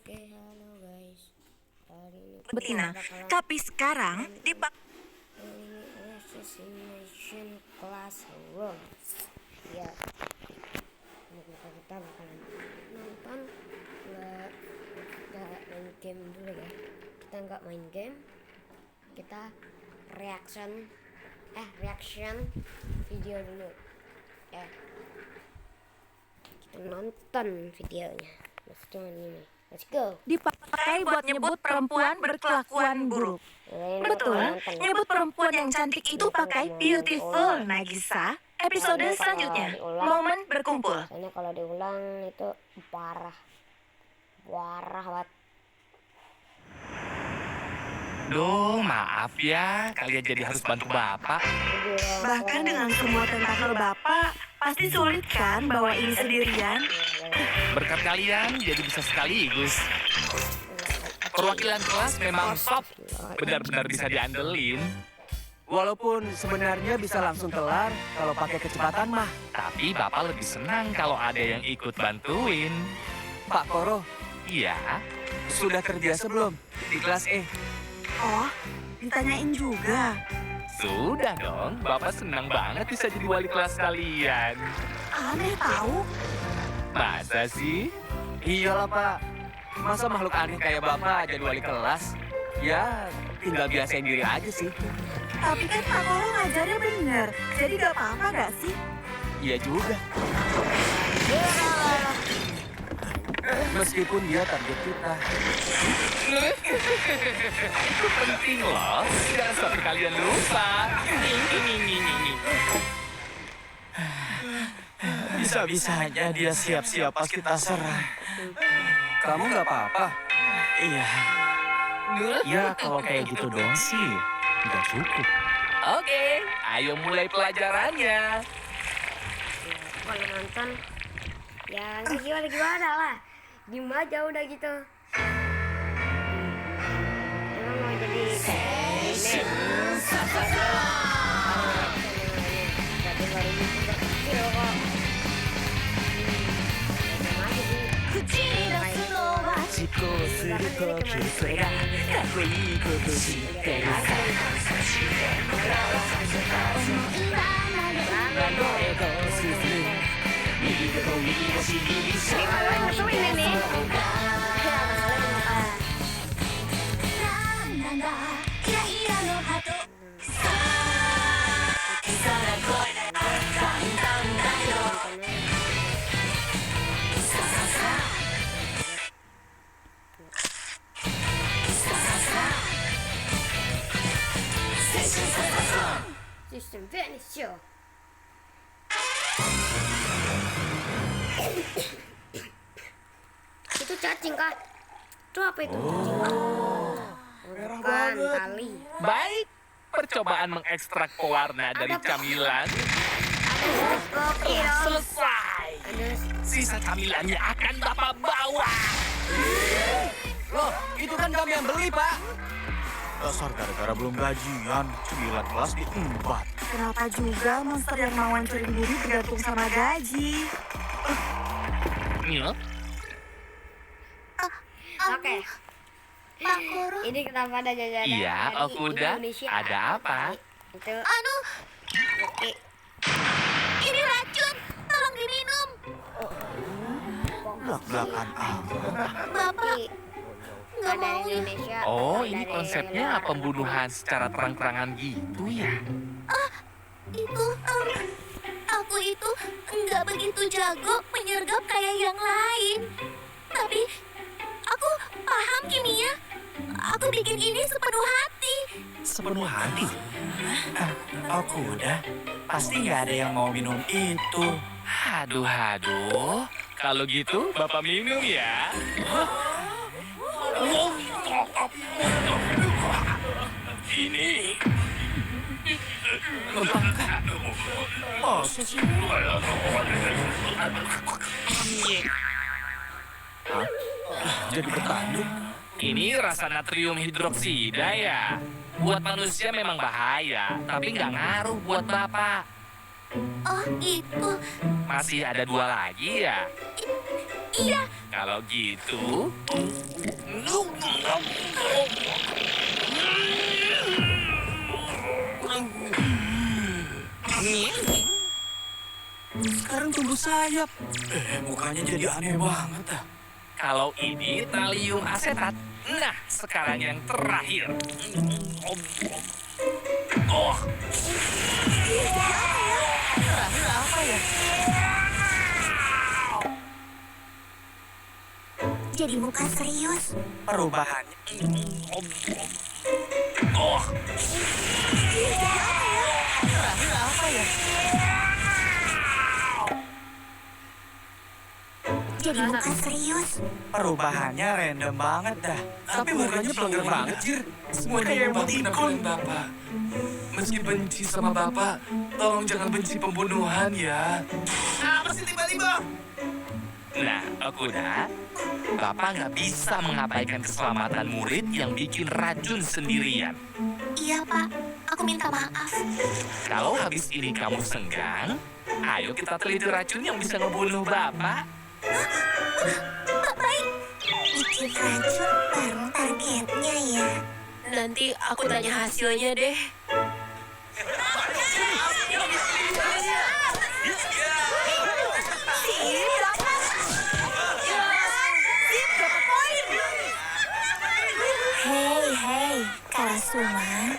Oke, halo guys. Hari ini Betina, bakalan tapi sekarang ini assassination classroom. Ya, kita bakalan nonton nggak main game dulu ya. Kita nggak main game, kita reaction video dulu. Ya, kita nonton videonya. Let's go. dipakai buat nyebut perempuan berkelakuan buruk. Betul, nyebut perempuan yang cantik itu pakai beautiful, Nagisa. Episode selanjutnya, momen berkumpul. Soalnya kalau diulang itu parah banget. Duh, maaf ya, kalian jadi harus bantu Bapak. Bahkan dengan semua tentakel Bapak, pasti sulit kan bawa ini sendirian? Berkat kalian, jadi bisa sekaligus. Perwakilan kelas memang top, benar-benar bisa diandelin. Walaupun sebenarnya bisa langsung kelar kalau pakai kecepatan mah. Tapi Bapak lebih senang kalau ada yang ikut bantuin. Pak Koro, Iya, sudah terbiasa belum di kelas E? Oh, ditanyain juga. sudah dong. Bapak senang banget bisa jadi wali kelas kalian. Aneh tahu. Masa sih? Iyalah Pak, masa makhluk aneh kayak Bapak jadi wali kelas? Ya, tinggal biasain diri aja sih. Tapi kan Pak Koro ngajarnya bener, jadi gak apa-apa gak sih? Iya juga. Meskipun dia target kita. Itu penting loh. Jangan sampai kalian lupa. Bisa-bisanya dia siap-siap pas kita serang. Kamu nggak apa-apa? Iya. Ya kalau kayak gitu dong sih, udah cukup. Oke, ayo mulai pelajarannya. Kalau nonton ya nggak gimana lah, diem aja udah gitu. Emang mau jadi tapi baru udah kecil kok. Sama aja sih. 実行するときそれがかっこいいこと知ってるさ何度へと進む右手と右足一緒 Musuhin ini. System finish show. Itu cacing kah? Itu apa itu? Bukan tali. Baik, percobaan mengekstrak pewarna dari camilan Kopi dong. selesai. Ada Sisa camilannya akan Bapak bawa. Loh, itu kan kami yang beli, Pak. Dasar gara-gara belum gajian, 9 kelas diembat. Kenapa juga monster yang mau hancurin bumi bergantung sama gaji? Mil, Oke. Ini kenapa ada jajanan? Iya, dari Okuda. Indonesia. Ada apa? Itu Anu, oke. ini racun. Tolong diminum. Belak-belakan Bapak, Ada dari Indonesia. oh ada ini dari konsepnya luar. pembunuhan secara terang-terangan gitu ya? itu, aku itu nggak begitu jago menyergap kayak yang lain. Tapi aku paham kimia. Aku bikin ini sepenuh hati. sepenuh hati. Aku udah, pasti nggak ada yang mau minum itu. Haduh. Kalau gitu, Bapak minum ya. Ini. Masa sih? Hah? Jadi bertanduk? Ini rasa natrium hidroksida ya. Buat manusia memang bahaya, tapi nggak ngaruh buat Bapak. Oh, itu. Masih ada 2 lagi ya? Iya. Kalau gitu... Sekarang tumbuh sayap. Mukanya jadi aneh banget dah. Kalau ini talium asetat. Nah, sekarang yang terakhir. Oh, Terakhir apa ya? Jadi muka serius. Perubahannya. oh, Terakhir apa ya? Jadi muka serius. Perubahannya random banget dah. Tapi mukanya pelanggar banget, Jir. Semua kayak emoticon. Bapak. Meski benci sama Bapak, tolong jangan benci pembunuhan ya. Apa sih tiba-tiba? nah, Okuda, Bapak nggak bisa mengabaikan keselamatan murid yang bikin racun sendirian. Iya, Pak. Aku minta maaf. Kalau habis ini kamu senggang, ayo kita teliti racun yang bisa ngebunuh Bapak. Baik. Bikin racun baru targetnya ya. Nanti aku tanya hasilnya deh. Hei, Karasuma.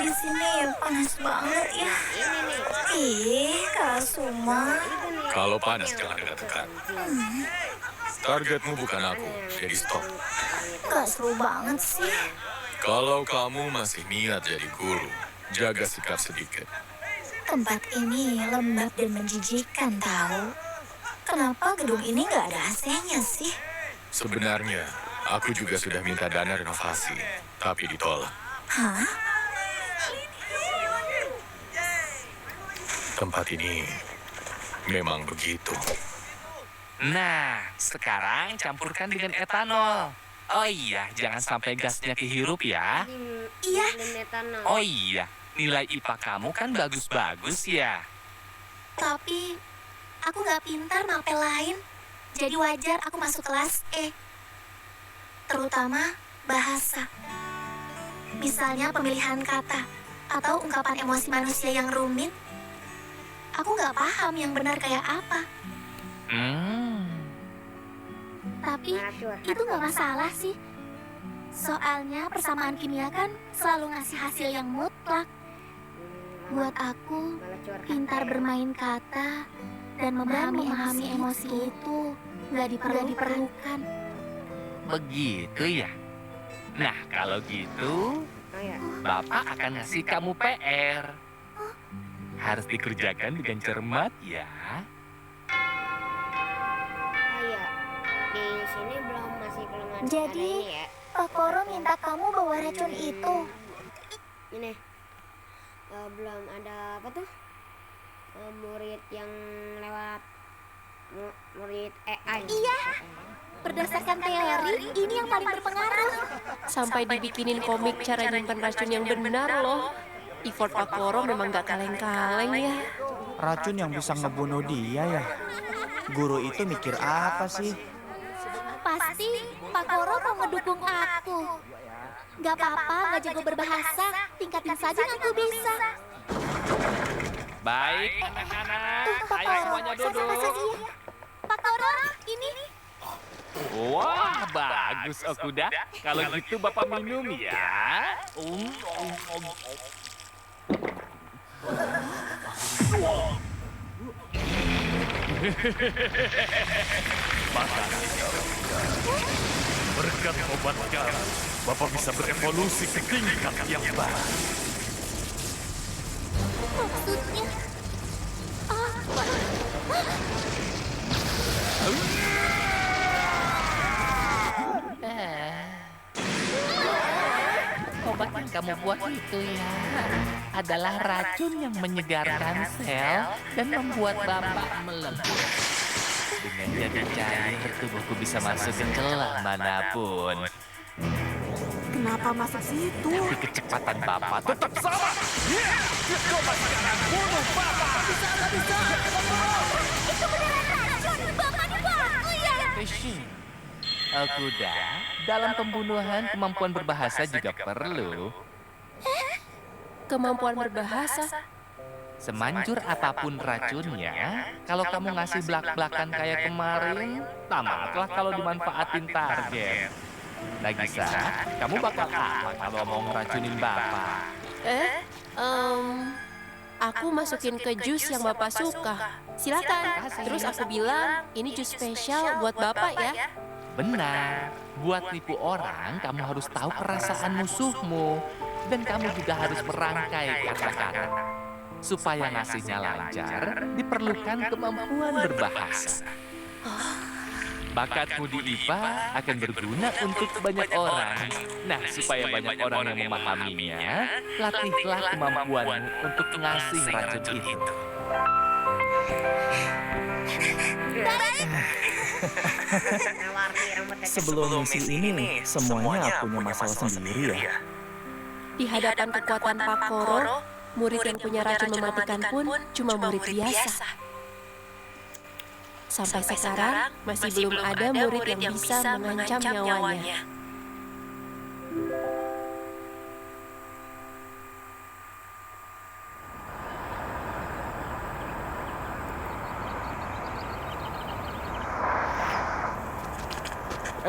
Di sini panas banget ya. Karasuma. Kalau panas jangan dekat-dekat. Targetmu bukan aku, jadi stop. Gak seru banget sih. Kalau kamu masih niat jadi guru, jaga sikap sedikit. Tempat ini lembab dan menjijikan tahu. Kenapa gedung ini gak ada AC-nya sih? Sebenarnya, aku juga sudah minta dana renovasi, tapi ditolak. Hah? Tempat ini memang begitu. Nah, sekarang campurkan dengan etanol. Oh iya, jangan sampai gasnya kehirup ya. Iya. Oh iya, nilai IPA kamu kan bagus-bagus ya. Tapi aku gak pintar mapel lain. Jadi wajar aku masuk kelas E. Terutama bahasa. Misalnya pemilihan kata atau ungkapan emosi manusia yang rumit. Aku gak paham yang benar kayak apa. Tapi itu gak masalah sih. Soalnya persamaan kimia kan selalu ngasih hasil yang mutlak. Buat aku, pintar bermain kata dan memahami emosi itu nggak diperlukan. Begitu ya. Nah, kalau gitu, Bapak akan ngasih kamu PR. Harus dikerjakan dengan cermat ya. Di sini belum Jadi, ada ini ya. Pak Koro minta kamu bawa racun itu. Ini belum ada apa tuh? Murid yang lewat murid AI. Iya. Berdasarkan teori, ini yang paling berpengaruh. Sampai dibikinin komik cara nyimpen racun yang benar loh. Effort Pak Koro memang gak kaleng-kaleng ya. Racun yang bisa ngebunuh dia ya. Guru itu mikir apa sih? Pasti Pak Koro mau ngedukung aku. Gak apa-apa, gak jago berbahasa. Tingkatin saja aku bisa. Baik, anak-anak. Pak Ayo Koro, semuanya duduk. saja. Pak Koro, ini. Wah, bagus, Okuda. Kalau gitu Bapak minum ya. Berkat obat garam, Bapak bisa berevolusi ke tingkat yang baru. Maksudnya. Obat yang kamu buat itu ya adalah racun yang menyegarkan sel dan membuat Bapak melembut. Dengan jadi cair, tubuhku bisa masuk ke celah manapun. Kenapa masuk situ? Tapi kecepatan Bapak tetap sama. Coba sekarang bunuh Bapak. Itu beneran racun, Bapak nih, Pak. fishing. Kuda, dalam pembunuhan kemampuan berbahasa juga perlu. Kemampuan berbahasa. Semanjur apapun racunnya, kalau kamu ngasih belak-belakan kayak kemarin, tamatlah kalau dimanfaatin target. Nagisa, kamu bakal apa kalau mau ngeracunin Bapak? Aku masukin ke jus yang Bapak suka. Silakan. Terus aku bilang, ini jus spesial buat Bapak ya. Benar, buat nipu orang, kamu harus tahu perasaan musuhmu. Dan kamu juga harus merangkai kata-kata. Supaya ngasihnya lancar, diperlukan kemampuan berbahasa. Bakatmu di IPA akan berguna untuk banyak orang. Nah, supaya banyak orang yang memahaminya, latihlah kemampuanmu untuk ngasih racun itu. Sebelum misi ini, semuanya punya masalah sendiri ya. Di hadapan kekuatan Pak Koro, murid yang punya racun mematikan pun cuma murid biasa. Sampai sekarang, masih belum ada murid yang bisa mengancam nyawanya.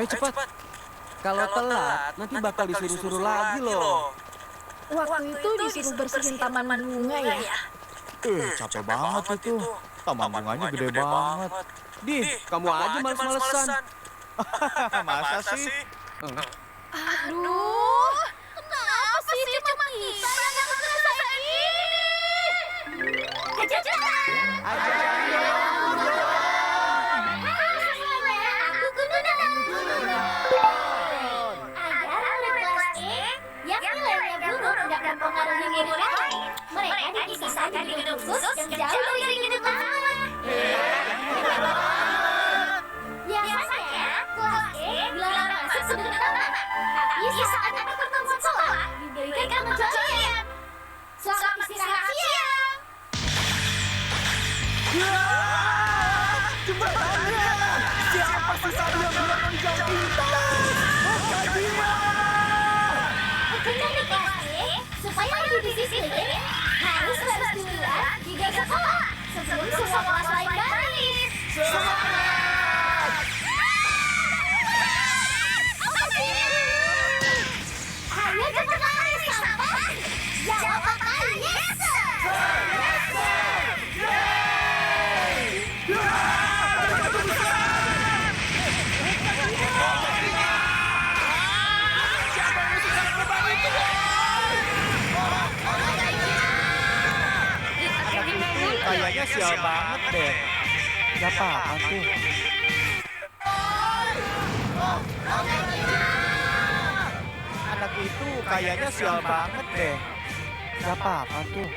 Cepat. Kalau telat, nanti bakal disuruh-suruh lagi loh. Waktu itu disuruh bersihin taman bunga ya? Capek banget itu. Taman bunganya gede banget. Kamu aja males-malesan. Masa sih? Aduh, kenapa sih cuma kita yang ngerasain ini? Mereka dipisah di gedung khusus yang jauh dari gedung utama. Biasanya, kelas E dilarang masuk sebelum utama. Tapi saat ada pertemuan sekolah, diberikan pengecualian. Selamat istirahat siang. Siapa sih tadi yang bilang menjauh kita? Benar di kelas E, supaya lebih disiplin, harus duluan di gelar sekolah sebelum semua kelas lain baris. Ayo cepat lari sampai jawab apa? Yes sir. Kayaknya sial banget deh. Gak apa-apa tuh. Anak itu kayaknya sial banget deh. Gak apa-apa tuh.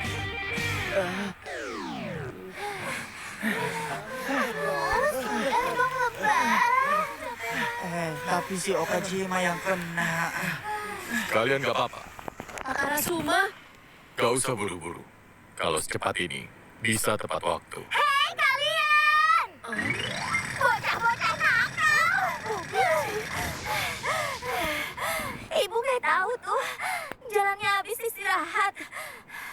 Tapi si Okajima yang kena. Kalian gak apa-apa. Akarasuma, Gak usah buru-buru. Kalau secepat ini, bisa tepat waktu. Hei kalian! Bocah-bocah nakal! Ibu nggak tahu tuh, jalannya habis istirahat.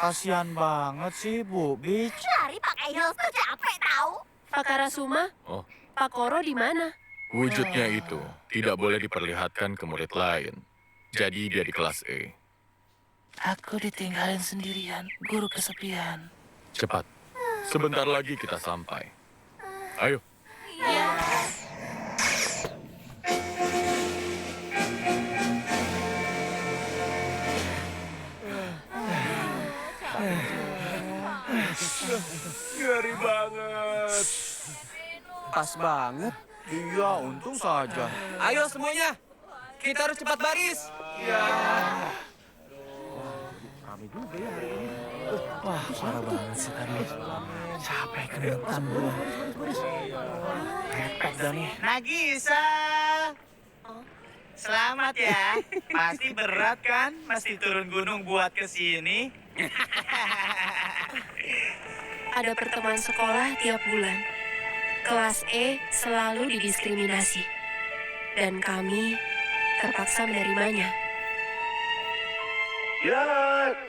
Kasian banget sih Bu Beach. Lari pakai heels tuh capek tahu. Pak Karasuma, Oh, Pak Koro di mana? wujudnya itu tidak boleh diperlihatkan ke murid lain. Jadi dia di kelas E. Aku ditinggalin sendirian, guru kesepian. Cepat. Sebentar lagi kita sampai. Ayo. Ngeri banget. Pas banget. Iya, untung saja. Ayo semuanya. Kita harus cepat baris. Wah, parah banget sih tadi. Capek kedengeran gue. Repet dah nih. Nagisa. Selamat ya. Pasti berat kan mesti turun gunung buat kesini. Ada pertemuan sekolah tiap bulan. kelas E selalu didiskriminasi. Dan kami terpaksa menerimanya. Ya,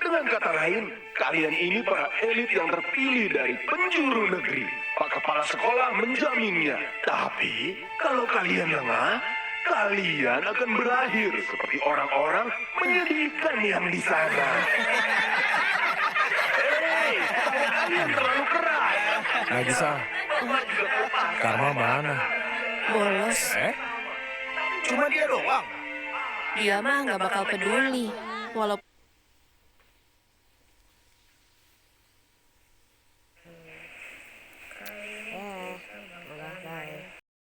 dengan kata lain, kalian ini para elit yang terpilih dari penjuru negeri. Pak Kepala Sekolah menjaminnya. Tapi, kalau kalian lengah, kalian akan berakhir seperti orang-orang menyedihkan yang di sana. Hei, kalian terlalu keras. Nagisa, Karma mana? Bolos. Cuma dia doang. Dia mah nggak bakal peduli. Walaupun